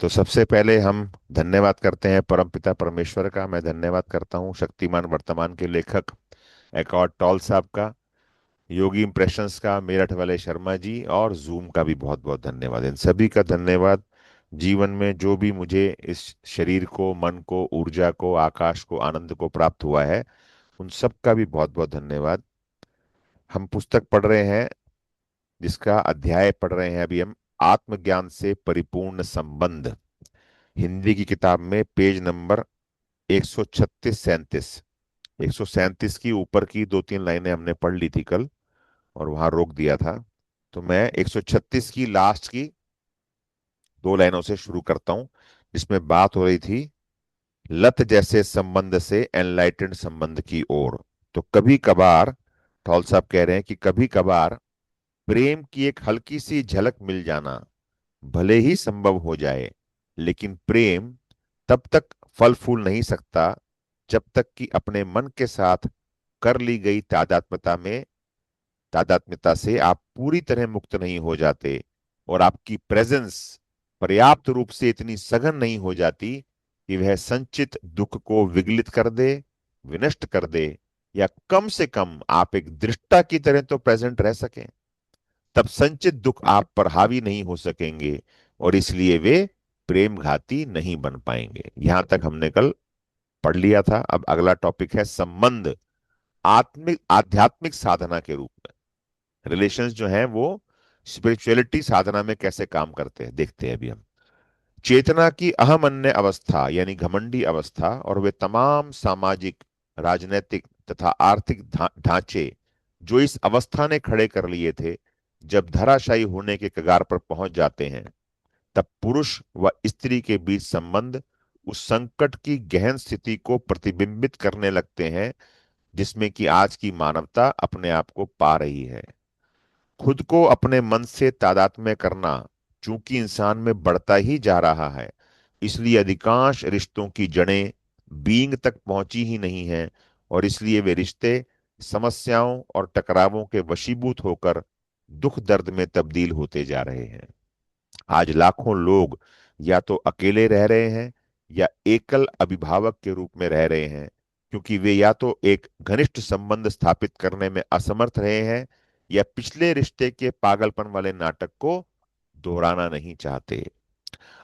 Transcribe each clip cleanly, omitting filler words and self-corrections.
तो सबसे पहले हम धन्यवाद करते हैं परमपिता परमेश्वर का। मैं धन्यवाद करता हूँ शक्तिमान वर्तमान के लेखक एकॉर्ड टॉल साहब का, योगी इम्प्रेशंस का मेरठ वाले शर्मा जी, और जूम का भी बहुत बहुत धन्यवाद। इन सभी का धन्यवाद। जीवन में जो भी मुझे इस शरीर को, मन को, ऊर्जा को, आकाश को, आनंद को प्राप्त हुआ है, उन सब का भी बहुत बहुत धन्यवाद। हम पुस्तक पढ़ रहे हैं, जिसका अध्याय पढ़ रहे हैं अभी हम, आत्मज्ञान से परिपूर्ण संबंध। हिंदी की किताब में पेज नंबर 136 37। 137 की ऊपर की दो तीन लाइनें हमने पढ़ ली थी कल, और वहां रोक दिया था। तो मैं 136 की लास्ट की दो लाइनों से शुरू करता हूं, जिसमें बात हो रही थी लत जैसे संबंध से एनलाइटेंड संबंध की ओर। तो कभी कभार, ठौल साहब कह रहे हैं कि कभी कभार प्रेम की एक हल्की सी झलक मिल जाना भले ही संभव हो जाए, लेकिन प्रेम तब तक फल फूल नहीं सकता जब तक कि अपने मन के साथ कर ली गई तादात्म्यता से आप पूरी तरह मुक्त नहीं हो जाते, और आपकी प्रेजेंस पर्याप्त रूप से इतनी सघन नहीं हो जाती कि वह संचित दुख को विगलित कर दे, विनष्ट कर दे, या कम से कम आप एक दृष्टा की तरह तो प्रेजेंट रह सकें। तब संचित दुख आप पर हावी नहीं हो सकेंगे, और इसलिए वे प्रेम घाती नहीं बन पाएंगे। यहां तक हमने कल पढ़ लिया था। अब अगला टॉपिक है संबंध आत्मिक आध्यात्मिक साधना के रूप में। रिलेशंस जो हैं वो स्पिरिचुअलिटी साधना में कैसे काम करते हैं, देखते हैं अभी हम। चेतना की अहमन्य अवस्था यानी घमंडी अवस्था, और वे तमाम सामाजिक, राजनैतिक तथा आर्थिक ढांचे जो इस अवस्था ने खड़े कर लिए थे, जब धराशायी होने के कगार पर पहुंच जाते हैं, तब पुरुष व स्त्री के बीच संबंध उस संकट की गहन स्थिति को प्रतिबिंबित करने लगते हैं, जिसमें कि आज की मानवता अपने आप को पा रही है। खुद को अपने मन से तादात्म्य करना चूंकि इंसान में बढ़ता ही जा रहा है, इसलिए अधिकांश रिश्तों की जड़ें बीइंग तक पहुंची ही नहीं हैं, और इसलिए वे रिश्ते समस्याओं और टकरावों के वशीभूत होकर दुख दर्द में तब्दील होते जा रहे हैं। आज लाखों लोग या तो अकेले रह रहे हैं या एकल अभिभावक के रूप में रह रहे हैं, क्योंकि वे या तो एक घनिष्ठ संबंध स्थापित करने में असमर्थ रहे हैं, या पिछले रिश्ते के पागलपन वाले नाटक को दोहराना नहीं चाहते।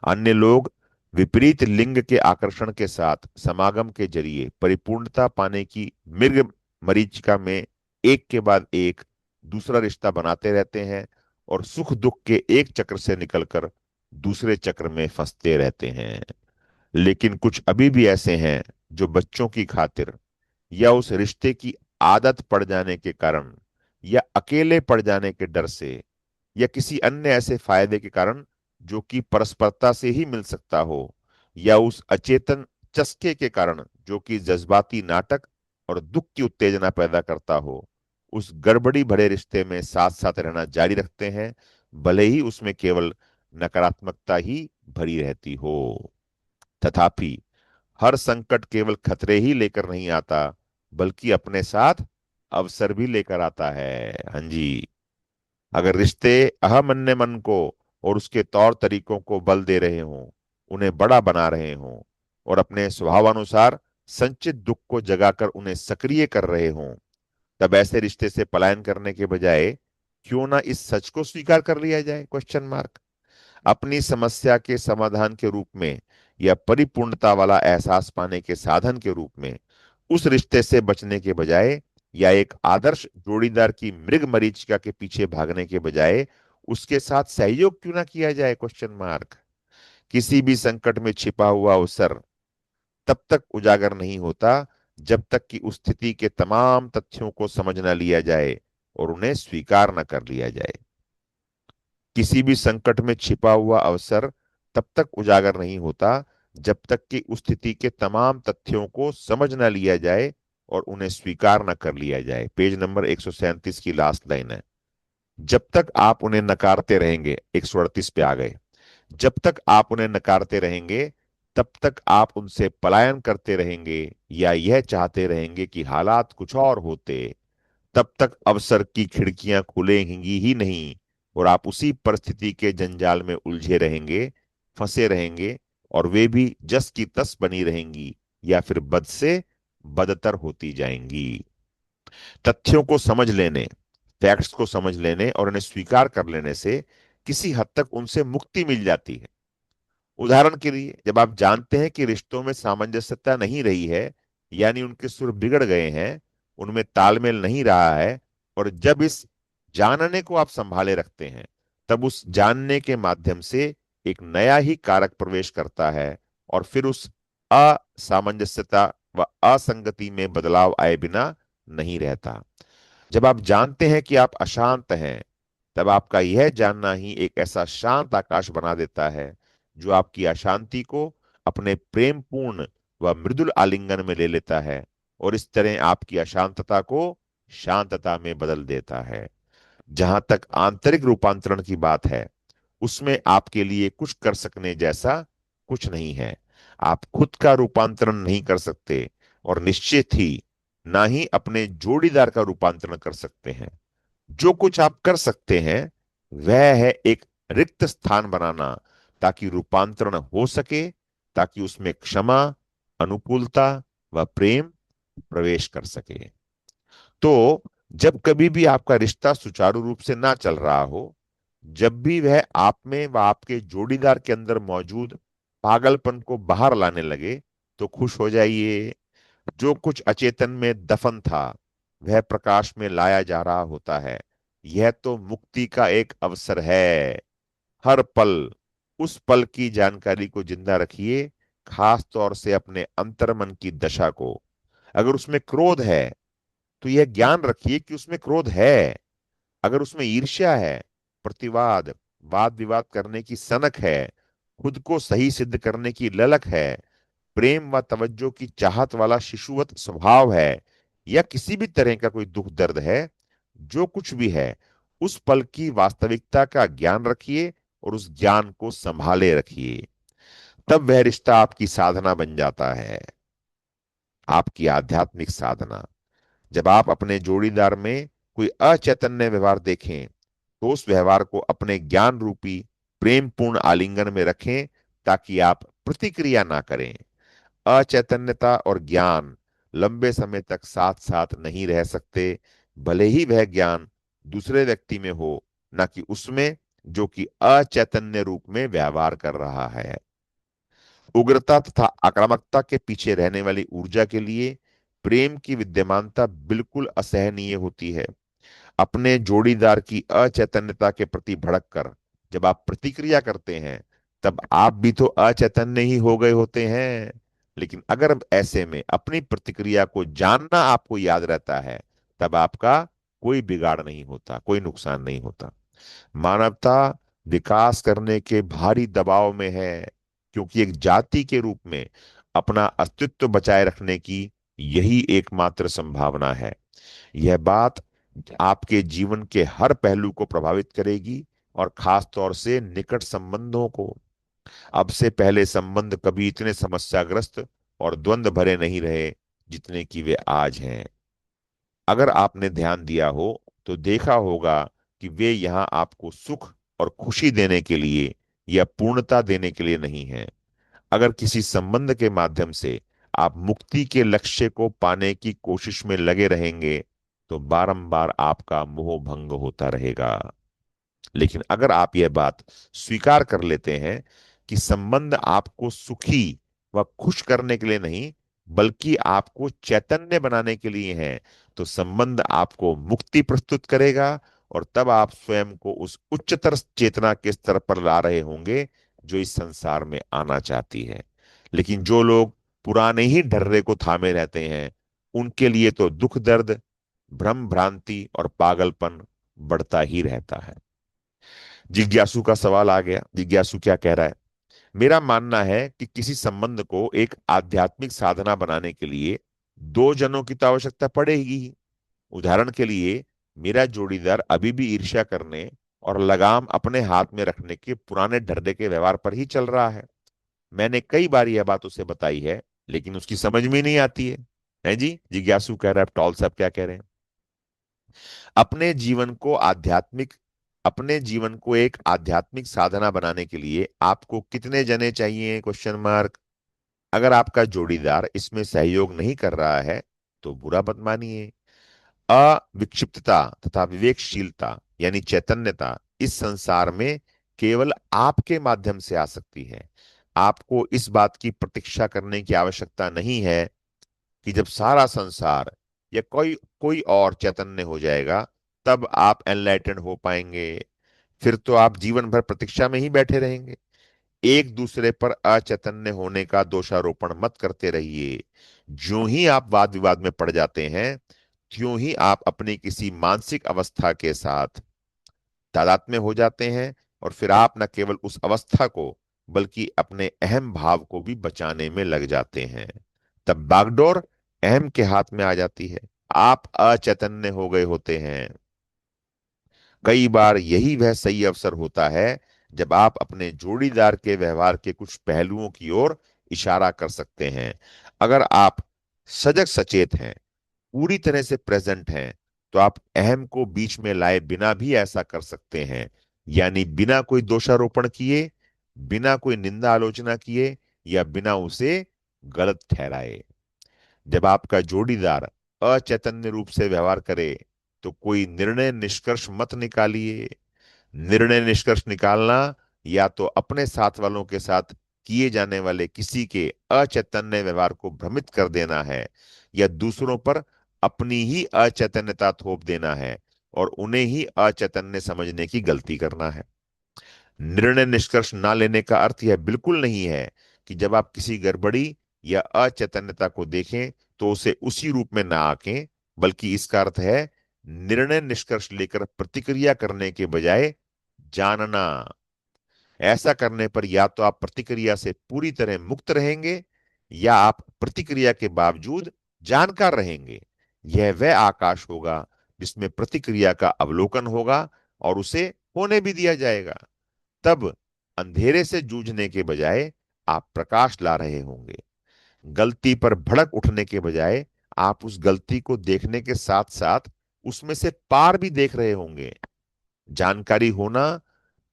अन्य लोग विपरीत लिंग के आकर्षण के साथ समागम के जरिए परिपूर्णता पाने की मृग मरीचिका में एक के बाद एक दूसरा रिश्ता बनाते रहते हैं, और सुख दुख के एक चक्र से निकलकर दूसरे चक्र में फंसते रहते हैं। लेकिन कुछ अभी भी ऐसे हैं जो बच्चों की खातिर, या उस रिश्ते की आदत पड़ जाने के कारण, या अकेले पड़ जाने के डर से, या किसी अन्य ऐसे फायदे के कारण जो कि परस्परता से ही मिल सकता हो, या उस अचेतन चस्के के कारण जो कि जज्बाती नाटक और दुख की उत्तेजना पैदा करता हो, उस गड़बड़ी भरे रिश्ते में साथ साथ रहना जारी रखते हैं, भले ही उसमें केवल नकारात्मकता ही भरी रहती हो। तथापि हर संकट केवल खतरे ही लेकर नहीं आता, बल्कि अपने साथ अवसर भी लेकर आता है। हाँ जी। अगर रिश्ते अहमन्य मन को और उसके तौर तरीकों को बल दे रहे हों, उन्हें बड़ा बना रहे हों, और अपने स्वभावानुसार संचित दुख को जगाकर उन्हें सक्रिय कर रहे हों, तब ऐसे रिश्ते से पलायन करने के बजाय क्यों ना इस सच को स्वीकार कर लिया जाए, क्वेश्चन मार्क। अपनी समस्या के समाधान के रूप में, या परिपूर्णता वाला एहसास पाने के साधन के रूप में उस रिश्ते से बचने के बजाय, या एक आदर्श जोड़ीदार की मृग मरीचिका के पीछे भागने के बजाय उसके साथ सहयोग क्यों ना किया जाए, क्वेश्चन मार्क। किसी भी संकट में छिपा हुआ अवसर तब तक उजागर नहीं होता जब तक कि उस स्थिति के तमाम तथ्यों को समझ ना लिया जाए और उन्हें स्वीकार न कर लिया जाए। किसी भी संकट में छिपा हुआ अवसर तब तक उजागर नहीं होता जब तक कि उस स्थिति के तमाम तथ्यों को समझ ना लिया जाए और उन्हें स्वीकार ना कर लिया जाए। पेज नंबर 137 की लास्ट लाइन है। जब तक आप उन्हें नकारते रहेंगे, 138 पे आ गए। जब तक आप उन्हें नकारते रहेंगे, तब तक आप उनसे पलायन करते रहेंगे, या यह चाहते रहेंगे कि हालात कुछ और होते, तब तक अवसर की खिड़कियां खुलेंगी ही नहीं, और आप उसी परिस्थिति के जंजाल में उलझे रहेंगे फंसे रहेंगे और वे भी जस की तस बनी रहेंगी या फिर बद से बदतर होती जाएंगी। तथ्यों को समझ लेने, फैक्ट्स को समझ लेने और उन्हें स्वीकार कर लेने से किसी हद तक उनसे मुक्ति मिल जाती है। उदाहरण के लिए, जब आप जानते हैं कि रिश्तों में सामंजस्यता नहीं रही है, यानी उनके सुर बिगड़ गए हैं, उनमें तालमेल नहीं रहा है, और जब इस जानने को आप संभाले रखते हैं, तब उस जानने के माध्यम से एक नया ही कारक प्रवेश करता है और फिर उस असामंजस्यता व असंगति में बदलाव आए बिना नहीं रहता। जब आप जानते हैं कि आप अशांत हैं, तब आपका यह जानना ही एक ऐसा शांत आकाश बना देता है जो आपकी अशांति को अपने प्रेमपूर्ण व मृदुल आलिंगन में ले लेता है और इस तरह आपकी अशांतता को शांतता में बदल देता है। जहां तक आंतरिक रूपांतरण की बात है, उसमें आपके लिए कुछ कर सकने जैसा कुछ नहीं है। आप खुद का रूपांतरण नहीं कर सकते और निश्चित ही ना ही अपने जोड़ीदार का रूपांतरण कर सकते हैं। जो कुछ आप कर सकते हैं वह है एक रिक्त स्थान बनाना, ताकि रूपांतरण हो सके, ताकि उसमें क्षमा, अनुकूलता व प्रेम प्रवेश कर सके। तो जब कभी भी आपका रिश्ता सुचारू रूप से ना चल रहा हो, जब भी वह आप में व आपके जोड़ीदार के अंदर मौजूद पागलपन को बाहर लाने लगे, तो खुश हो जाइए। जो कुछ अचेतन में दफन था वह प्रकाश में लाया जा रहा होता है। यह तो मुक्ति का एक अवसर है। हर पल उस पल की जानकारी को जिंदा रखिए, खास तौर से अपने अंतर्मन की दशा को। अगर उसमें क्रोध है तो यह ज्ञान रखिए कि उसमें क्रोध है। अगर उसमें ईर्ष्या है, प्रतिवाद, वाद विवाद करने की सनक है, खुद को सही सिद्ध करने की ललक है, प्रेम व तवज्जो की चाहत वाला शिशुवत स्वभाव है, या किसी भी तरह का कोई दुख दर्द है, जो कुछ भी है, उस पल की वास्तविकता का ज्ञान रखिए और उस ज्ञान को संभाले रखिए। तब वह रिश्ता आपकी साधना बन जाता है, आपकी आध्यात्मिक साधना। जब आप अपने जोड़ीदार में कोई अचैतन्य व्यवहार देखें, तो उस व्यवहार को अपने ज्ञान रूपी प्रेमपूर्ण आलिंगन में रखें, ताकि आप प्रतिक्रिया ना करें। अचैतन्यता और ज्ञान लंबे समय तक साथ साथ नहीं रह सकते, भले ही वह ज्ञान दूसरे व्यक्ति में हो, ना कि उसमें जो कि अचैतन्य रूप में व्यवहार कर रहा है। उग्रता तथा आक्रामकता के पीछे रहने वाली ऊर्जा के लिए प्रेम की विद्यमानता बिल्कुल असहनीय होती है। अपने जोड़ीदार की अचैतन्यता के प्रति भड़क कर जब आप प्रतिक्रिया करते हैं, तब आप भी तो अचैतन्य ही हो गए होते हैं। लेकिन अगर ऐसे में अपनी प्रतिक्रिया को जानना आपको याद रहता है, तब आपका कोई बिगाड़ नहीं होता, कोई नुकसान नहीं होता। मानवता विकास करने के भारी दबाव में है, क्योंकि एक जाति के रूप में अपना अस्तित्व बचाए रखने की यही एकमात्र संभावना है। यह बात आपके जीवन के हर पहलू को प्रभावित करेगी, और खास तौर से निकट संबंधों को। अब से पहले संबंध कभी इतने समस्याग्रस्त और द्वंद्व भरे नहीं रहे जितने कि वे आज हैं। अगर आपने ध्यान दिया हो तो देखा होगा कि वे यहाँ आपको सुख और खुशी देने के लिए या पूर्णता देने के लिए नहीं है। अगर किसी संबंध के माध्यम से आप मुक्ति के लक्ष्य को पाने की कोशिश में लगे रहेंगे, तो बारंबार आपका मोह भंग होता रहेगा। लेकिन अगर आप यह बात स्वीकार कर लेते हैं कि संबंध आपको सुखी व खुश करने के लिए नहीं, बल्कि आपको चैतन्य बनाने के लिए है, तो संबंध आपको मुक्ति प्रस्तुत करेगा, और तब आप स्वयं को उस उच्चतर चेतना के स्तर पर ला रहे होंगे जो इस संसार में आना चाहती है। लेकिन जो लोग पुराने ही ढर्रे को थामे रहते हैं, उनके लिए तो दुख दर्द, भ्रम भ्रांति और पागलपन बढ़ता ही रहता है। जिज्ञासु का सवाल आ गया, जिज्ञासु क्या कह रहा है? मेरा मानना है कि किसी संबंध को एक आध्यात्मिक साधना बनाने के लिए दो जनों की तो आवश्यकता पड़ेगी ही। उदाहरण के लिए, मेरा जोड़ीदार अभी भी ईर्ष्या करने और लगाम अपने हाथ में रखने के पुराने ढर्रे के व्यवहार पर ही चल रहा है। मैंने कई बार यह बात उसे बताई है, लेकिन उसकी समझ में नहीं आती है जी? जिज्ञासु कह रहा है। टॉल साहब क्या कह रहे हैं? अपने जीवन को आध्यात्मिक अपने जीवन को एक आध्यात्मिक साधना बनाने के लिए आपको कितने जने चाहिए, क्वेश्चन मार्क। अगर आपका जोड़ीदार इसमें सहयोग नहीं कर रहा है तो बुरा मत मानिए। अविक्षिप्तता तथा विवेकशीलता यानी चैतन्यता इस संसार में केवल आपके माध्यम से आ सकती है। आपको इस बात की प्रतीक्षा करने की आवश्यकता नहीं है कि जब सारा संसार या कोई कोई और चैतन्य हो जाएगा तब आप एनलाइटेंड हो पाएंगे। फिर तो आप जीवन भर प्रतीक्षा में ही बैठे रहेंगे। एक दूसरे पर अचैतन्य होने का दोषारोपण मत करते रहिए। ज्यों ही आप वाद विवाद में पड़ जाते हैं, त्यों ही आप अपनी किसी मानसिक अवस्था के साथ तादात्म्य हो जाते हैं, और फिर आप न केवल उस अवस्था को बल्कि अपने अहम भाव को भी बचाने में लग जाते हैं। तब बागडोर अहम के हाथ में आ जाती है। आप अचैतन्य हो गए होते हैं। कई बार यही वह सही अवसर होता है जब आप अपने जोड़ीदार के व्यवहार के कुछ पहलुओं की ओर इशारा कर सकते हैं। अगर आप सजग सचेत हैं, पूरी तरह से प्रेजेंट हैं, तो आप अहम को बीच में लाए बिना भी ऐसा कर सकते हैं। यानी बिना कोई दोषारोपण किए, बिना कोई निंदा आलोचना किए, या बिना उसे गलत ठहराए। जब आपका जोड़ीदार अचैतन्य रूप से व्यवहार करे तो कोई निर्णय निष्कर्ष मत निकालिए। निर्णय निष्कर्ष निकालना या तो अपने साथ वालों के साथ किए जाने वाले किसी के अचैतन्य व्यवहार को भ्रमित कर देना है, या दूसरों पर अपनी ही अचैतन्यता थोप देना है और उन्हें ही अचैतन्य समझने की गलती करना है। निर्णय निष्कर्ष ना लेने का अर्थ यह बिल्कुल नहीं है कि जब आप किसी गड़बड़ी या अचैतन्यता को देखें तो उसे उसी रूप में ना आंकें, बल्कि इसका अर्थ है निर्णय निष्कर्ष लेकर प्रतिक्रिया करने के बजाय जानना। ऐसा करने पर या तो आप प्रतिक्रिया से पूरी तरह मुक्त रहेंगे, या आप प्रतिक्रिया के बावजूद जानकार रहेंगे। यह वह आकाश होगा जिसमें प्रतिक्रिया का अवलोकन होगा और उसे होने भी दिया जाएगा। तब अंधेरे से जूझने के बजाय आप प्रकाश ला रहे होंगे। गलती पर भड़क उठने के बजाय आप उस गलती को देखने के साथ साथ उसमें से पार भी देख रहे होंगे। जानकारी होना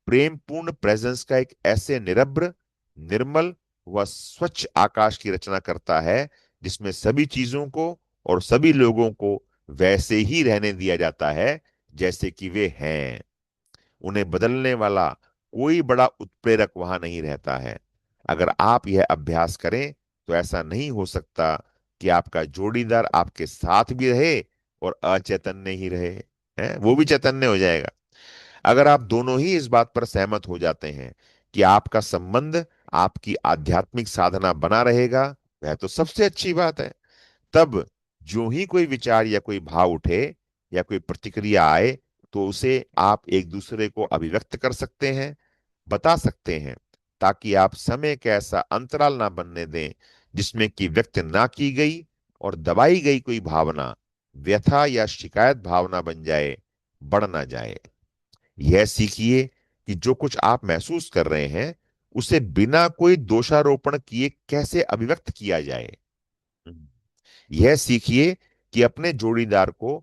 प्रेम पूर्ण प्रेजेंस का एक ऐसे निरभ्र, निर्मल व स्वच्छ आकाश की रचना करता है जिसमें सभी चीजों को और सभी लोगों को वैसे ही रहने दिया जाता है जैसे कि वे हैं। उन्हें बदलने वाला कोई बड़ा उत्प्रेरक वहां नहीं रहता है। अगर आप यह अभ्यास करें तो ऐसा नहीं हो सकता कि आपका जोड़ीदार आपके साथ भी रहे और अचैतन्य ही रहे, है वो भी चैतन्य हो जाएगा। अगर आप दोनों ही इस बात पर सहमत हो जाते हैं कि आपका संबंध आपकी आध्यात्मिक साधना बना रहेगा, वह तो सबसे अच्छी बात है। तब जो ही कोई विचार या कोई भाव उठे या कोई प्रतिक्रिया आए तो उसे आप एक दूसरे को अभिव्यक्त कर सकते हैं, बता सकते हैं, ताकि आप समय का ऐसा अंतराल ना बनने दें जिसमें कि व्यक्त ना की गई और दबाई गई कोई भावना व्यथा या शिकायत भावना बन जाए, बढ़ ना जाए। यह सीखिए कि जो कुछ आप महसूस कर रहे हैं उसे बिना कोई दोषारोपण किए कैसे अभिव्यक्त किया जाए। यह सीखिए कि अपने जोड़ीदार को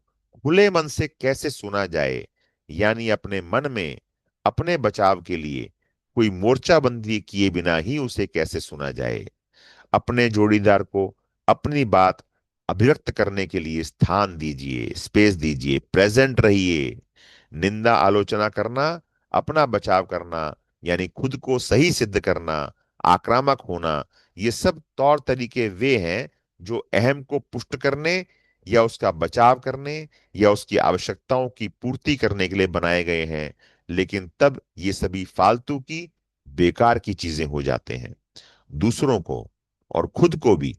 खुले मन से कैसे सुना जाए, यानी अपने मन में अपने बचाव के लिए कोई मोर्चाबंदी किए बिना ही उसे कैसे सुना जाए। अपने जोड़ीदार को अपनी बात अभिव्यक्त करने के लिए स्थान दीजिए, स्पेस दीजिए, प्रेजेंट रहिए। निंदा आलोचना करना, अपना बचाव करना, यानी खुद को सही सिद्ध करना, आक्रामक होना, ये सब तौर तरीके वे हैं जो अहम को पुष्ट करने या उसका बचाव करने या उसकी आवश्यकताओं की पूर्ति करने के लिए बनाए गए हैं। लेकिन तब ये सभी फालतू की, बेकार की चीजें हो जाते हैं। दूसरों को और खुद को भी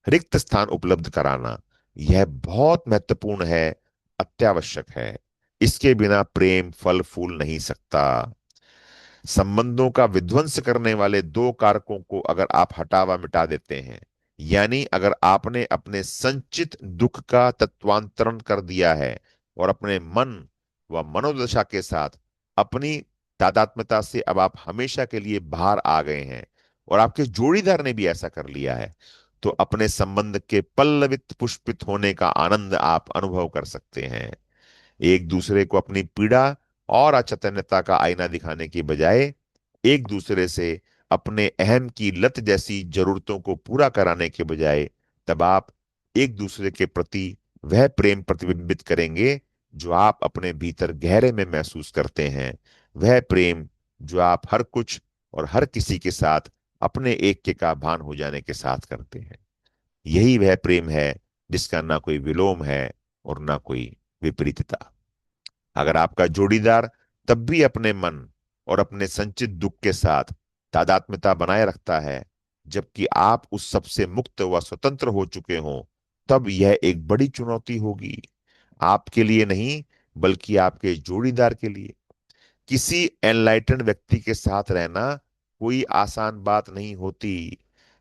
रिक्त स्थान उपलब्ध कराना यह बहुत महत्वपूर्ण है, अत्यावश्यक है। इसके बिना प्रेम फल फूल नहीं सकता। संबंधों का विध्वंस करने वाले दो कारकों को अगर आप हटावा मिटा देते हैं, यानी अगर आपने अपने संचित दुख का तत्वांतरण कर दिया है और अपने मन व मनोदशा के साथ अपनी तादात्म्यता से अब आप हमेशा के लिए बाहर आ गए हैं, और आपके जोड़ीदार ने भी ऐसा कर लिया है, तो अपने संबंध के पल्लवित पुष्पित होने का आनंद आप अनुभव कर सकते हैं। एक दूसरे को अपनी पीड़ा और अचेतनता का आईना दिखाने की बजाय एक दूसरे से अपने अहम की लत जैसी जरूरतों को पूरा कराने के बजाय, तब आप एक दूसरे के प्रति वह प्रेम प्रतिबिंबित करेंगे जो आप अपने भीतर गहरे में महसूस करते हैं, वह प्रेम जो आप हर कुछ और हर किसी के साथ अपने एक के का भान हो जाने के साथ करते हैं। यही वह प्रेम है जिसका ना कोई विलोम है और ना कोई विपरीतता। अगर आपका जोड़ीदार तब भी अपने मन और अपने संचित दुख के साथ तादात्म्यता बनाए रखता है, जबकि आप उस सबसे मुक्त व स्वतंत्र हो चुके हों, तब यह एक बड़ी चुनौती होगी, आपके लिए नहीं बल्कि आपके जोड़ीदार के लिए। किसी एनलाइटेंड व्यक्ति के साथ रहना कोई आसान बात नहीं होती,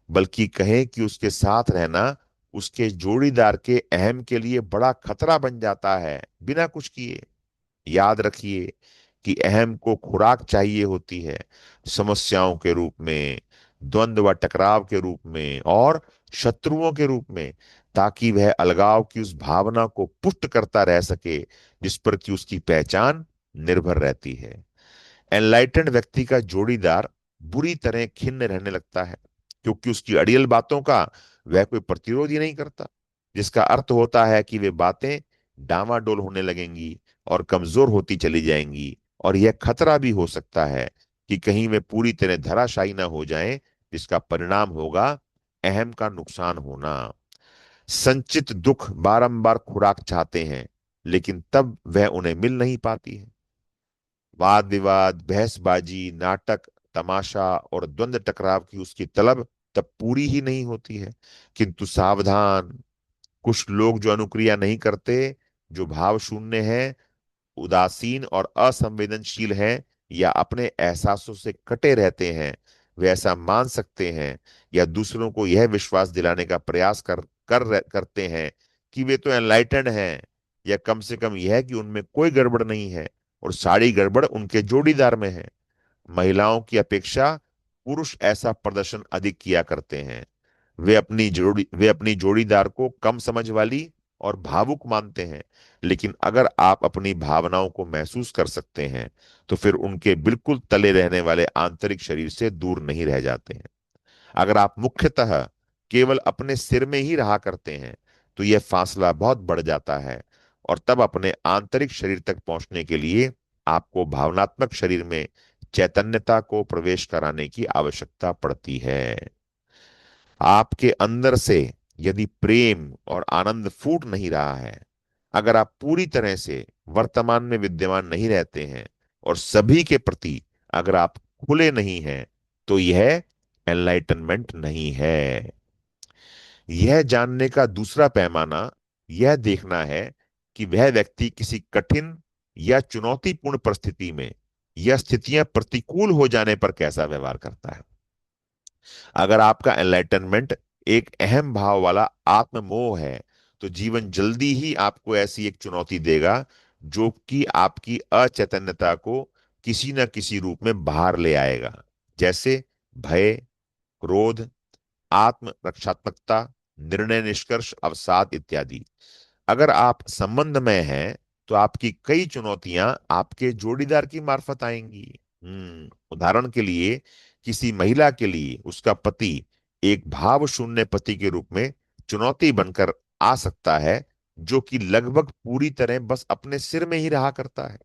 बल्कि कहें कि उसके साथ रहना उसके जोड़ीदार के अहम के लिए बड़ा खतरा बन जाता है बिना कुछ किए। याद रखिए कि अहम को खुराक चाहिए होती है, समस्याओं के रूप में, द्वंद्व व टकराव के रूप में और शत्रुओं के रूप में, ताकि वह अलगाव की उस भावना को पुष्ट करता रह सके जिस पर कि उसकी पहचान निर्भर रहती है। एनलाइटेंड व्यक्ति का जोड़ीदार बुरी तरह खिन्न रहने लगता है, क्योंकि उसकी अड़ियल बातों का वह कोई प्रतिरोध ही नहीं करता, जिसका अर्थ होता है कि वे बातें डामाडोल होने लगेंगी और कमजोर होती चली जाएंगी, और यह खतरा भी हो सकता है कि कहीं वे पूरी तरह धराशायी ना हो जाएं, जिसका परिणाम होगा अहम का नुकसान होना। संचित दुख बारंबार खुराक चाहते हैं, लेकिन तब वह उन्हें मिल नहीं पाती है। वाद विवाद, बहसबाजी, नाटक, तमाशा और द्वंद्व टकराव की उसकी तलब तब पूरी ही नहीं होती है। किंतु सावधान, कुछ लोग जो अनुक्रिया नहीं करते, जो भाव शून्य हैं, उदासीन और असंवेदनशील हैं, या अपने एहसासों से कटे रहते हैं, वे ऐसा मान सकते हैं या दूसरों को यह विश्वास दिलाने का प्रयास करते हैं कि वे तो एनलाइटेंड हैं, या कम से कम यह कि उनमें कोई गड़बड़ नहीं है और सारी गड़बड़ उनके जोड़ीदार में है। महिलाओं की अपेक्षा पुरुष ऐसा प्रदर्शन अधिक किया करते हैं। वे अपनी जोड़ीदार को कम समझ वाली और भावुक मानते हैं, लेकिन अगर आप अपनी भावनाओं को महसूस कर सकते हैं, तो फिर उनके बिल्कुल तले रहने वाले आंतरिक शरीर से दूर नहीं रह जाते हैं। अगर आप मुख्यतः केवल अपने सिर में ही रहा करते हैं, तो यह फासला बहुत बढ़ जाता है, और तब अपने आंतरिक शरीर तक पहुंचने के लिए आपको भावनात्मक शरीर में चैतन्यता को प्रवेश कराने की आवश्यकता पड़ती है। आपके अंदर से यदि प्रेम और आनंद फूट नहीं रहा है, अगर आप पूरी तरह से वर्तमान में विद्यमान नहीं रहते हैं और सभी के प्रति अगर आप खुले नहीं हैं, तो यह एनलाइटनमेंट नहीं है। यह जानने का दूसरा पैमाना यह देखना है कि वह व्यक्ति किसी कठिन या चुनौतीपूर्ण परिस्थिति में या स्थितियां प्रतिकूल हो जाने पर कैसा व्यवहार करता है। अगर आपका एनलाइटनमेंट एक अहम भाव वाला आत्म मोह है, तो जीवन जल्दी ही आपको ऐसी एक चुनौती देगा जो कि आपकी अचैतन्यता को किसी न किसी रूप में बाहर ले आएगा, जैसे भय, क्रोध, आत्म रक्षात्मकता, निर्णय निष्कर्ष अवसाद इत्यादि। अगर आप संबंध में हैं, तो आपकी कई चुनौतियां आपके जोड़ीदार की मार्फत आएंगी। उदाहरण के लिए, किसी महिला के लिए उसका पति एक भाव शून्य पति के रूप में चुनौती बनकर आ सकता है, जो कि लगभग पूरी तरह बस अपने सिर में ही रहा करता है।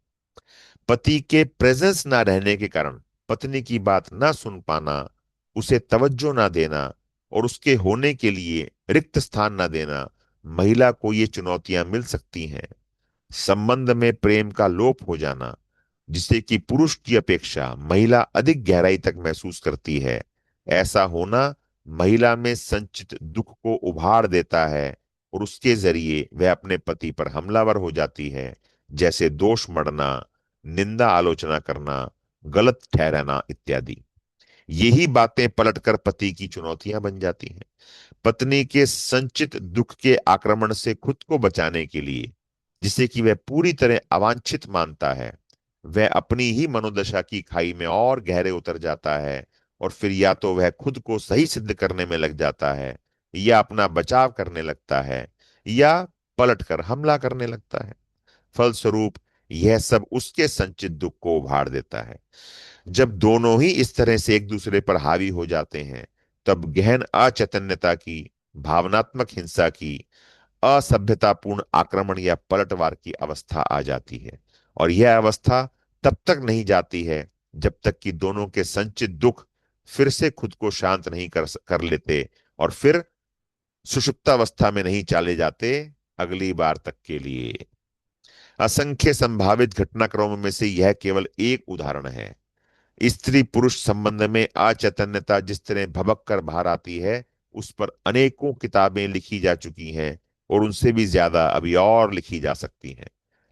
पति के प्रेजेंस ना रहने के कारण पत्नी की बात ना सुन पाना, उसे तवज्जो ना देना और उसके होने के लिए रिक्त स्थान ना देना, महिला को ये चुनौतियां मिल सकती हैं। संबंध में प्रेम का लोप हो जाना, जिसे कि पुरुष की अपेक्षा महिला अधिक गहराई तक महसूस करती है, ऐसा होना महिला में संचित दुख को उभार देता है और उसके जरिए वह अपने पति पर हमलावर हो जाती है, जैसे दोष मढ़ना, निंदा आलोचना करना, गलत ठहराना इत्यादि। यही बातें पलटकर पति की चुनौतियां बन जाती हैं। पत्नी के संचित दुख के आक्रमण से खुद को बचाने के लिए, जिसे कि वह पूरी तरह अवांछित मानता है, वह अपनी ही मनोदशा की खाई में और गहरे उतर जाता है, और फिर या तो वह खुद को सही सिद्ध करने में लग जाता है, या अपना बचाव करने लगता है, या पलटकर हमला करने लगता है। फलस्वरूप यह सब उसके संचित दुख को उभार देता है। जब दोनों ही इस तरह से एक दूसरे पर हावी हो जाते हैं, तब गहन अचैतन्यता की, भावनात्मक हिंसा की, असभ्यतापूर्ण आक्रमण या पलटवार की अवस्था आ जाती है। और यह अवस्था तब तक नहीं जाती है जब तक कि दोनों के संचित दुख फिर से खुद को शांत नहीं कर लेते और फिर सुषुप्तावस्था में नहीं चले जाते अगली बार तक के लिए। असंख्य संभावित घटनाक्रमों में से यह केवल एक उदाहरण है। स्त्री पुरुष संबंध में अचैतन्यता जिस तरह भबक कर बाहर आती है, उस पर अनेकों किताबें लिखी जा चुकी हैं और उनसे भी ज्यादा अभी और लिखी जा सकती हैं।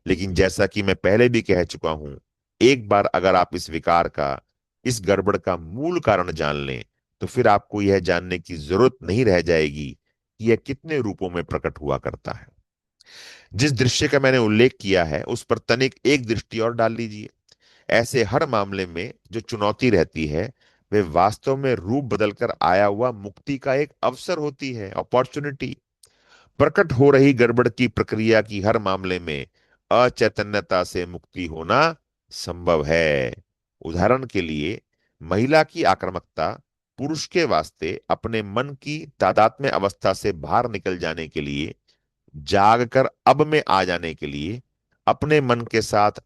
लेकिन जैसा कि मैं पहले भी कह चुका हूं, एक बार अगर आप इस विकार का, इस गड़बड़ का मूल कारण जान लें, तो फिर आपको यह जानने की जरूरत नहीं रह जाएगी कि यह कितने रूपों में प्रकट हुआ करता है। जिस दृश्य का मैंने उल्लेख किया है उस पर तनिक एक दृष्टि और डाल लीजिए। ऐसे हर मामले में जो चुनौती रहती है, वे वास्तव में रूप बदलकर आया हुआ मुक्ति का एक अवसर होती है, अपॉर्चुनिटी। प्रकट हो रही गड़बड़ की प्रक्रिया की हर मामले में अचैतन्यता से मुक्ति होना संभव है। उदाहरण के लिए, महिला की आक्रामकता पुरुष के वास्ते अपने मन की तादात्म्य अवस्था से बाहर निकल जाने के लिए, जाग कर अब में आ जाने के लिए, अपने मन के साथ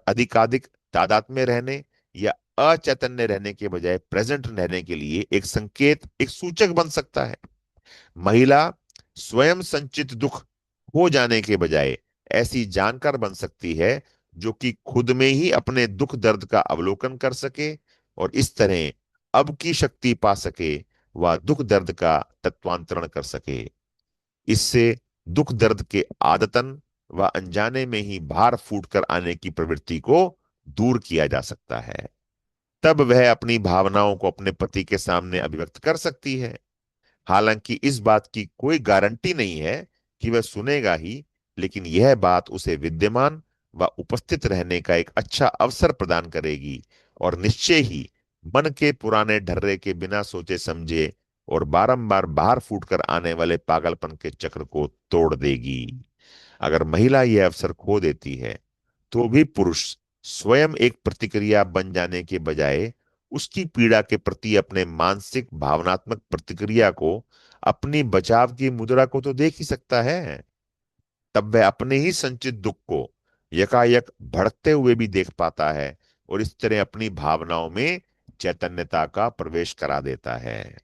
अधिकाधिक तादाद में रहने या अचैतन्य रहने के बजाय प्रेजेंट रहने के लिए एक संकेत, एक सूचक बन सकता है। महिला स्वयं संचित दुख हो जाने के बजाय ऐसी जानकार बन सकती है जो कि खुद में ही अपने दुख दर्द का अवलोकन कर सके और इस तरह अब की शक्ति पा सके, वह दुख दर्द का तत्वांतरण कर सके। इससे दुख दर्द के आदतन व अनजाने में ही बाहर फूट कर आने की प्रवृत्ति को दूर किया जा सकता है। तब वह अपनी भावनाओं को अपने पति के सामने अभिव्यक्त कर सकती है। हालांकि इस बात की कोई गारंटी नहीं है कि वह सुनेगा ही, लेकिन यह बात उसे विद्यमान व उपस्थित रहने का एक अच्छा अवसर प्रदान करेगी और निश्चय ही मन के पुराने ढर्रे के बिना सोचे समझे और बारंबार बाहर फूटकर आने वाले पागलपन के चक्र को तोड़ देगी। अगर महिला यह अवसर खो देती है, तो भी पुरुष स्वयं एक प्रतिक्रिया बन जाने के बजाय उसकी पीड़ा के प्रति अपने मानसिक भावनात्मक प्रतिक्रिया को, अपनी बचाव की मुद्रा को तो देख ही सकता है। तब वह अपने ही संचित दुख को यकायक भड़कते हुए भी देख पाता है और इस तरह अपनी भावनाओं में चैतन्यता का प्रवेश करा देता है।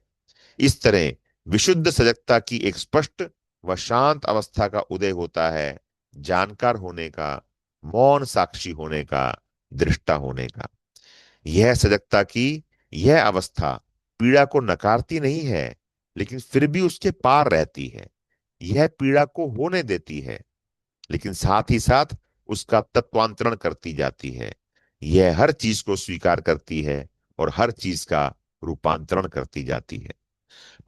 इस तरह विशुद्ध सजगता की एक स्पष्ट व शांत अवस्था का उदय होता है, जानकार होने का, मौन साक्षी होने का, दृष्टा होने का। यह सजगता की यह अवस्था पीड़ा को नकारती नहीं है, लेकिन फिर भी उसके पार रहती है। यह पीड़ा को होने देती है, लेकिन साथ ही साथ उसका तत्वांतरण करती जाती है। यह हर चीज को स्वीकार करती है और हर चीज का रूपांतरण करती जाती है।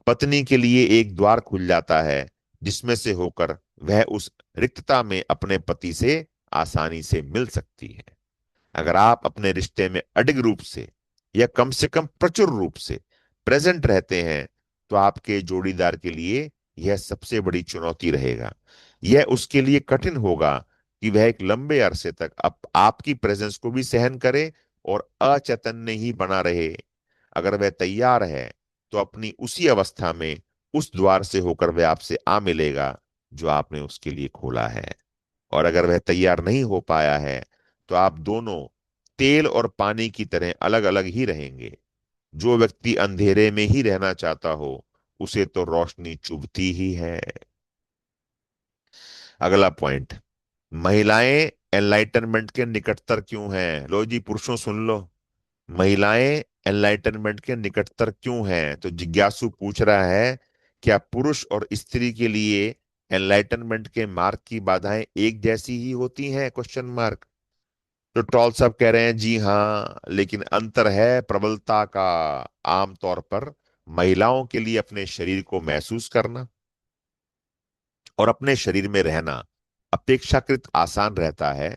पत्नी के लिए एक द्वार खुल जाता है जिसमें से होकर वह उस रिक्तता में अपने पति से आसानी से मिल सकती है। अगर आप अपने रिश्ते में अडिग रूप से या कम से कम प्रचुर रूप से प्रेजेंट रहते हैं, तो आपके जोड़ीदार के लिए यह सबसे बड़ी चुनौती रहेगा। यह उसके लिए कठिन होगा कि वह एक लंबे अरसे तक आपकी प्रेजेंस को भी सहन करे और अचैतन्य ही बना रहे। अगर वह तैयार है, तो अपनी उसी अवस्था में उस द्वार से होकर वह आपसे आ मिलेगा जो आपने उसके लिए खोला है। और अगर वह तैयार नहीं हो पाया है, तो आप दोनों तेल और पानी की तरह अलग अलग ही रहेंगे। जो व्यक्ति अंधेरे में ही रहना चाहता हो, उसे तो रोशनी चुभती ही है। अगला पॉइंट, महिलाएं एनलाइटनमेंट के निकटतर क्यों हैं? लो जी पुरुषों सुन लो, महिलाएं एनलाइटनमेंट के निकटतर क्यों हैं? तो जिज्ञासु पूछ रहा है, क्या पुरुष और स्त्री के लिए एनलाइटनमेंट के मार्ग की बाधाएं एक जैसी ही होती हैं? Question mark. तो टॉल साहब कह रहे हैं जी हाँ, लेकिन अंतर है प्रबलता का। आमतौर पर महिलाओं के लिए अपने शरीर को महसूस करना और अपने शरीर में रहना अपेक्षाकृत आसान रहता है।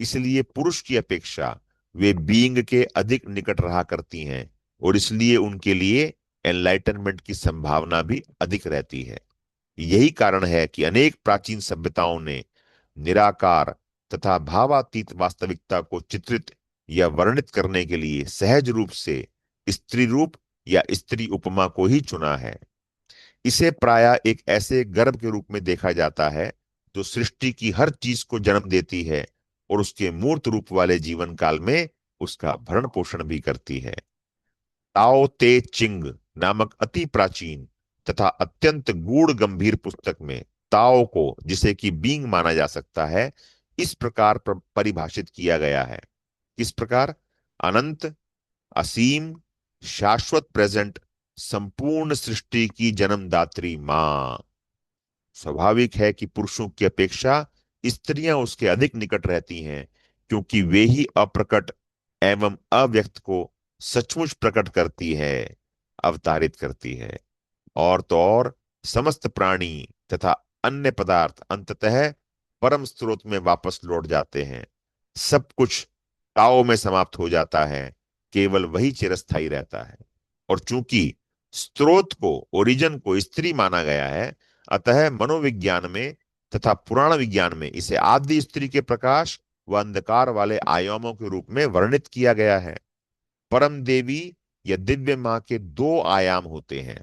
इसलिए पुरुष की अपेक्षा वे बीइंग के अधिक निकट रहा करती हैं और इसलिए उनके लिए एनलाइटनमेंट की संभावना भी अधिक रहती है। यही कारण है कि अनेक प्राचीन सभ्यताओं ने निराकार तथा भावातीत वास्तविकता को चित्रित या वर्णित करने के लिए सहज रूप से स्त्री रूप या स्त्री उपमा को ही चुना है। इसे प्रायः एक ऐसे गर्भ के रूप में देखा जाता है जो सृष्टि की हर चीज को जन्म देती है और उसके मूर्त रूप वाले जीवन काल में उसका भरण पोषण भी करती है। ताओ ते चिंग नामक अति प्राचीन तथा अत्यंत गूढ़ गंभीर पुस्तक में ताओ को, जिसे कि बीइंग माना जा सकता है, इस प्रकार परिभाषित किया गया है। किस प्रकार? अनंत, असीम, शाश्वत, प्रेजेंट, संपूर्ण सृष्टि की जन्मदात्री मां। स्वाभाविक है कि पुरुषों की अपेक्षा स्त्रियां उसके अधिक निकट रहती हैं, क्योंकि वे ही अप्रकट एवं अव्यक्त को सचमुच प्रकट करती है, अवतारित करती है। और तो और समस्त प्राणी तथा अन्य पदार्थ अंततः परम स्रोत में वापस लौट जाते हैं। सब कुछ ताओ में समाप्त हो जाता है, केवल वही चिरस्थायी रहता है। और चूंकि स्रोत को, ओरिजिन को स्त्री माना गया है, अतः मनोविज्ञान में तथा पुराण विज्ञान में इसे आदि स्त्री के प्रकाश व अंधकार वाले आयामों के रूप में वर्णित किया गया है। परम देवी या दिव्य मां के दो आयाम होते हैं।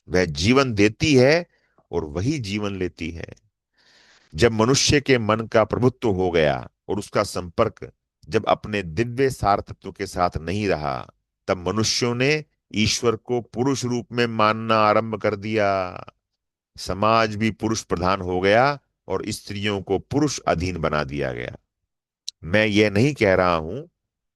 वह जीवन देती है और वही जीवन लेती है। जब मनुष्य के मन का प्रभुत्व हो गया और उसका संपर्क जब अपने दिव्य सार तत्व के साथ नहीं रहा, तब मनुष्यों ने ईश्वर को पुरुष रूप में मानना आरंभ कर दिया। समाज भी पुरुष प्रधान हो गया और स्त्रियों को पुरुष अधीन बना दिया गया। मैं यह नहीं कह रहा हूं,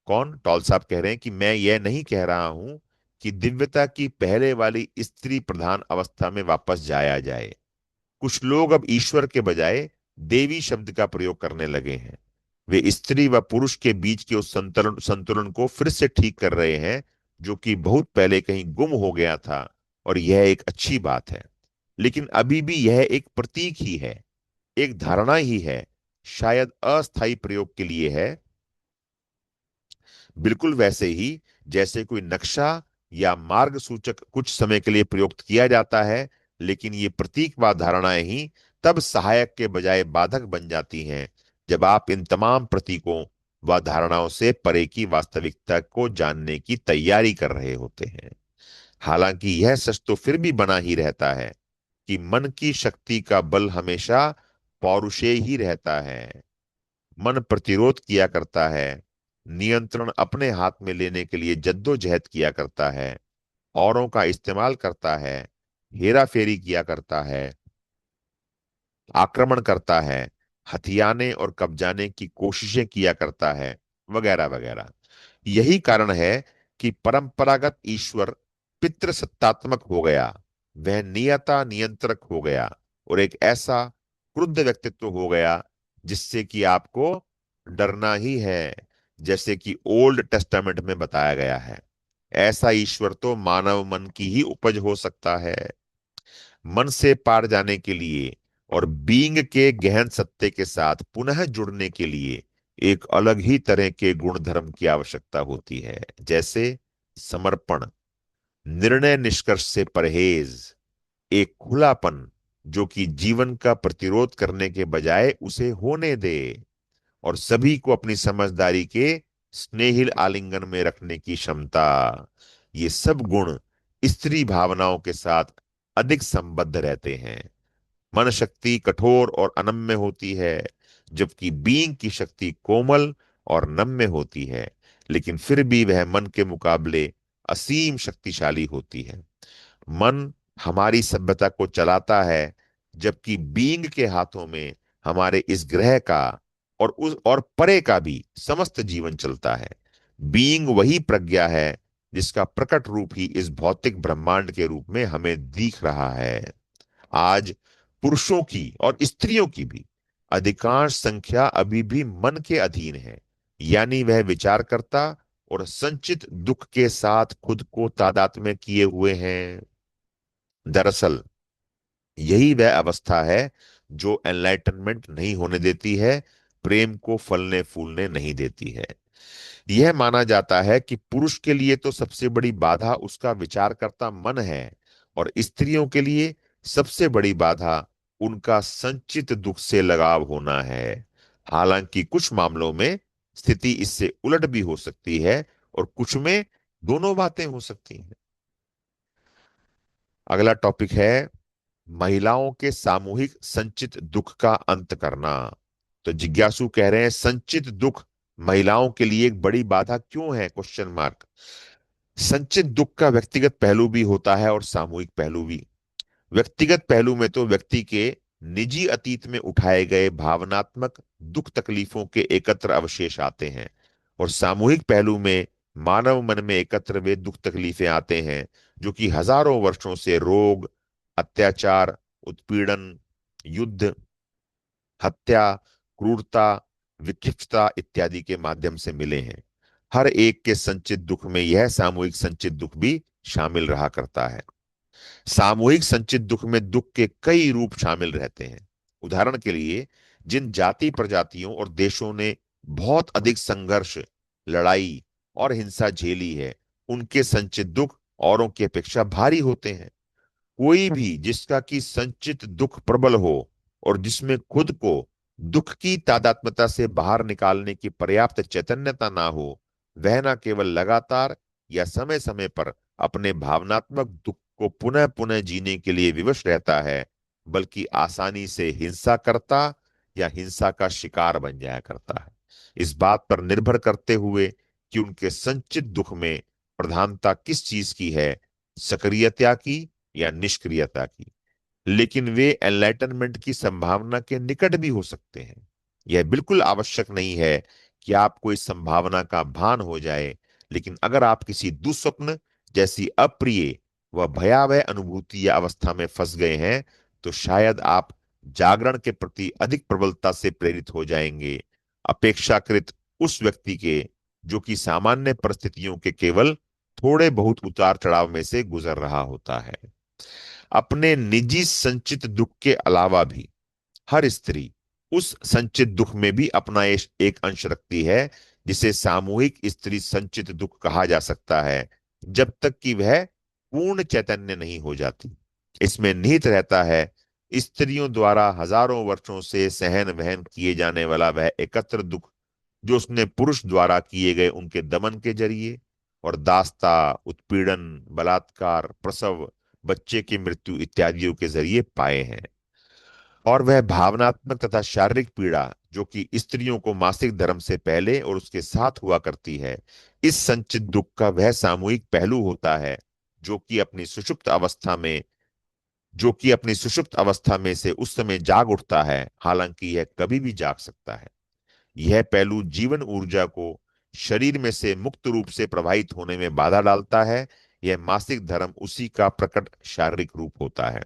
कौन? टॉल साहब कह रहे हैं कि मैं यह नहीं कह रहा हूं कि दिव्यता की पहले वाली स्त्री प्रधान अवस्था में वापस जाया जाए। कुछ लोग अब ईश्वर के बजाय देवी शब्द का प्रयोग करने लगे हैं। वे स्त्री व पुरुष के बीच के उस संतुलन संतुलन को फिर से ठीक कर रहे हैं, जो कि बहुत पहले कहीं गुम हो गया था। और यह एक अच्छी बात है, लेकिन अभी भी यह एक प्रतीक ही है, एक धारणा ही है, शायद अस्थायी प्रयोग के लिए है। बिल्कुल वैसे ही जैसे कोई नक्शा या मार्ग सूचक कुछ समय के लिए प्रयुक्त किया जाता है, लेकिन ये प्रतीक व धारणाएं ही तब सहायक के बजाय बाधक बन जाती हैं, जब आप इन तमाम प्रतीकों व धारणाओं से परे की वास्तविकता को जानने की तैयारी कर रहे होते हैं। हालांकि यह सच तो फिर भी बना ही रहता है कि मन की शक्ति का बल हमेशा पौरुषेय ही रहता है। मन प्रतिरोध किया करता है, नियंत्रण अपने हाथ में लेने के लिए जद्दोजहद किया करता है, औरों का इस्तेमाल करता है, हेरा फेरी किया करता है, आक्रमण करता है, हथियाने और कब्जाने की कोशिशें किया करता है, वगैरह वगैरह। यही कारण है कि परंपरागत ईश्वर पितृसत्तात्मक हो गया, वह नियता नियंत्रक हो गया और एक ऐसा क्रुद्ध व्यक्तित्व हो गया जिससे कि आपको डरना ही है, जैसे कि ओल्ड टेस्टामेंट में बताया गया है। ऐसा ईश्वर तो मानव मन की ही उपज हो सकता है। मन से पार जाने के लिए और बीइंग के गहन सत्य के साथ पुनः जुड़ने के लिए एक अलग ही तरह के गुण धर्म की आवश्यकता होती है, जैसे समर्पण, निर्णय निष्कर्ष से परहेज, एक खुलापन जो कि जीवन का प्रतिरोध करने के बजाय उसे होने दे, और सभी को अपनी समझदारी के स्नेहिल आलिंगन में रखने की क्षमता। ये सब गुण स्त्री भावनाओं के साथ अधिक संबद्ध रहते हैं। मन शक्ति कठोर और अनम्य होती है, जबकि बीइंग की शक्ति कोमल और नम्य होती है, लेकिन फिर भी वह मन के मुकाबले असीम शक्तिशाली होती है। मन हमारी सभ्यता को चलाता है, जबकि बीइंग के हाथों में हमारे इस ग्रह का और परे का भी समस्त जीवन चलता है। बीइंग वही प्रज्ञा है जिसका प्रकट रूप ही इस भौतिक ब्रह्मांड के रूप में हमें दिख रहा है। आज पुरुषों की और स्त्रियों की भी अधिकांश संख्या अभी भी मन के अधीन है, यानी वह विचार करता और संचित दुख के साथ खुद को तादात्म्य किए हुए हैं। दरअसल यही वह अवस्था है जो एनलाइटनमेंट नहीं होने देती है, प्रेम को फलने फूलने नहीं देती है। यह माना जाता है कि पुरुष के लिए तो सबसे बड़ी बाधा उसका विचार करता मन है, और स्त्रियों के लिए सबसे बड़ी बाधा उनका संचित दुख से लगाव होना है। हालांकि कुछ मामलों में स्थिति इससे उलट भी हो सकती है और कुछ में दोनों बातें हो सकती हैं। अगला टॉपिक है महिलाओं के सामूहिक संचित दुख का अंत करना। तो जिज्ञासु कह रहे हैं संचित दुख महिलाओं के लिए एक बड़ी बाधा क्यों है, क्वेश्चन मार्क। संचित दुख का व्यक्तिगत पहलू भी होता है और सामूहिक पहलू भी। व्यक्तिगत पहलू में तो व्यक्ति के निजी अतीत में उठाए गए भावनात्मक दुख तकलीफों के एकत्र अवशेष आते हैं, और सामूहिक पहलू में मानव मन में एकत्र वे दुख तकलीफें आते हैं जो कि हजारों वर्षों से रोग, अत्याचार, उत्पीड़न, युद्ध, हत्या, क्रूरता, विक्षिप्तता इत्यादि के माध्यम से मिले हैं। हर एक के संचित दुख में यह सामूहिक संचित दुख भी शामिल रहा करता है। सामूहिक संचित दुख में दुख के कई रूप शामिल रहते हैं। उदाहरण के लिए, जिन जाति प्रजातियों और देशों ने बहुत अधिक संघर्ष, लड़ाई और हिंसा झेली है, उनके संचित दुख औरों की अपेक्षा भारी होते हैं। कोई भी जिसका कि संचित दुख प्रबल हो और जिसमें खुद को दुख की तादात्म्यता से बाहर निकालने की पर्याप्त चैतन्यता ना हो, वह न केवल लगातार या समय समय पर अपने भावनात्मक दुख को पुनः पुनः जीने के लिए विवश रहता है, बल्कि आसानी से हिंसा करता या हिंसा का शिकार बन जाया करता है। इस बात पर निर्भर करते हुए कि उनके संचित दुख में प्रधानता किस चीज की है, सक्रियता की या निष्क्रियता की। लेकिन वे एनलाइटनमेंट की संभावना के निकट भी हो सकते हैं। यह बिल्कुल आवश्यक नहीं है कि आपको इस संभावना का भान हो जाए, लेकिन अगर आप किसी दुस्वप्न जैसी अप्रिय व भयावह अनुभूति या अवस्था में फंस गए हैं, तो शायद आप जागरण के प्रति अधिक प्रबलता से प्रेरित हो जाएंगे, अपेक्षाकृत उस व्यक्ति के जो कि सामान्य परिस्थितियों के केवल थोड़े बहुत उतार चढ़ाव में से गुजर रहा होता है। अपने निजी संचित दुख के अलावा भी हर स्त्री उस संचित दुख में भी अपना एक अंश रखती है, जिसे सामूहिक स्त्री संचित दुख कहा जा सकता है, जब तक कि वह पूर्ण चैतन्य नहीं हो जाती। इसमें निहित रहता है स्त्रियों द्वारा हजारों वर्षों से सहन वहन किए जाने वाला वह एकत्र दुख, जो उसने पुरुष द्वारा किए गए उनके दमन के जरिए और दास्ता, उत्पीड़न, बलात्कार, प्रसव, बच्चे की मृत्यु इत्यादियों के जरिए पाए हैं। और वह भावनात्मक तथा शारीरिक पीड़ा जो कि स्त्रियों को मासिक धर्म से पहले और उसके साथ हुआ करती है, इस संचित दुख का वह सामूहिक पहलू होता है जो कि अपनी सुषुप्त अवस्था में जो कि अपनी सुषुप्त अवस्था में से उस समय जाग उठता है, हालांकि यह कभी भी जाग सकता है। यह पहलू जीवन ऊर्जा को शरीर में से मुक्त रूप से प्रवाहित होने में बाधा डालता है। यह मासिक धर्म उसी का प्रकट शारीरिक रूप होता है।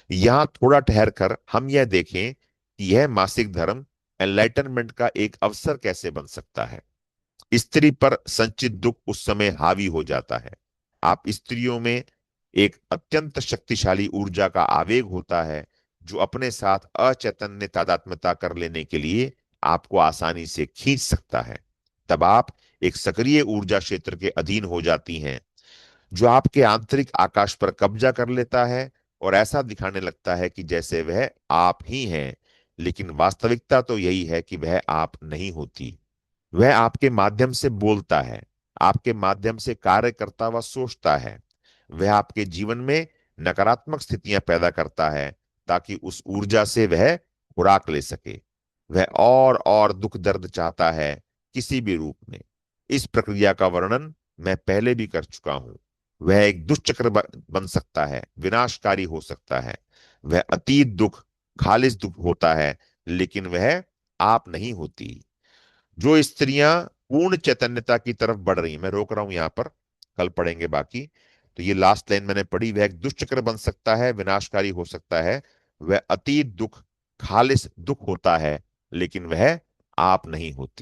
यहां थोड़ा ठहर कर हम यह देखें कि यह मासिक धर्म एनलाइटनमेंट का एक अवसर कैसे बन सकता है। स्त्री पर संचित दुख उस समय हावी हो जाता है। आप स्त्रियों में एक अत्यंत शक्तिशाली ऊर्जा का आवेग होता है जो अपने साथ अचैतन्य तादात्म्यता कर लेने के लिए आपको आसानी से खींच सकता है। तब आप एक सक्रिय ऊर्जा क्षेत्र के अधीन हो जाती हैं जो आपके आंतरिक आकाश पर कब्जा कर लेता है और ऐसा दिखाने लगता है कि जैसे वह आप ही हैं, लेकिन वास्तविकता तो यही है कि वह आप नहीं होती। वह आपके माध्यम से बोलता है, आपके माध्यम से कार्य करता व सोचता है। वह आपके जीवन में नकारात्मक स्थितियां पैदा करता है ताकि उस ऊर्जा से वह खुराक ले सके। वह और दुख दर्द चाहता है किसी भी रूप में। इस प्रक्रिया का वर्णन मैं पहले भी कर चुका हूं। वह एक दुष्चक्र बन सकता है, विनाशकारी हो सकता है। वह अतीत दुख, खालिस दुख होता है, लेकिन वह आप नहीं होती। जो स्त्रियां पूर्ण चैतन्यता की तरफ बढ़ रही हैं, मैं रोक रहा हूं यहां पर, कल पढ़ेंगे बाकी। तो ये लास्ट लाइन मैंने पढ़ी, वह एक दुष्चक्र बन सकता है, विनाशकारी हो सकता है। वह अतीत दुख, खालिस दुख होता है, लेकिन वह आप नहीं होती।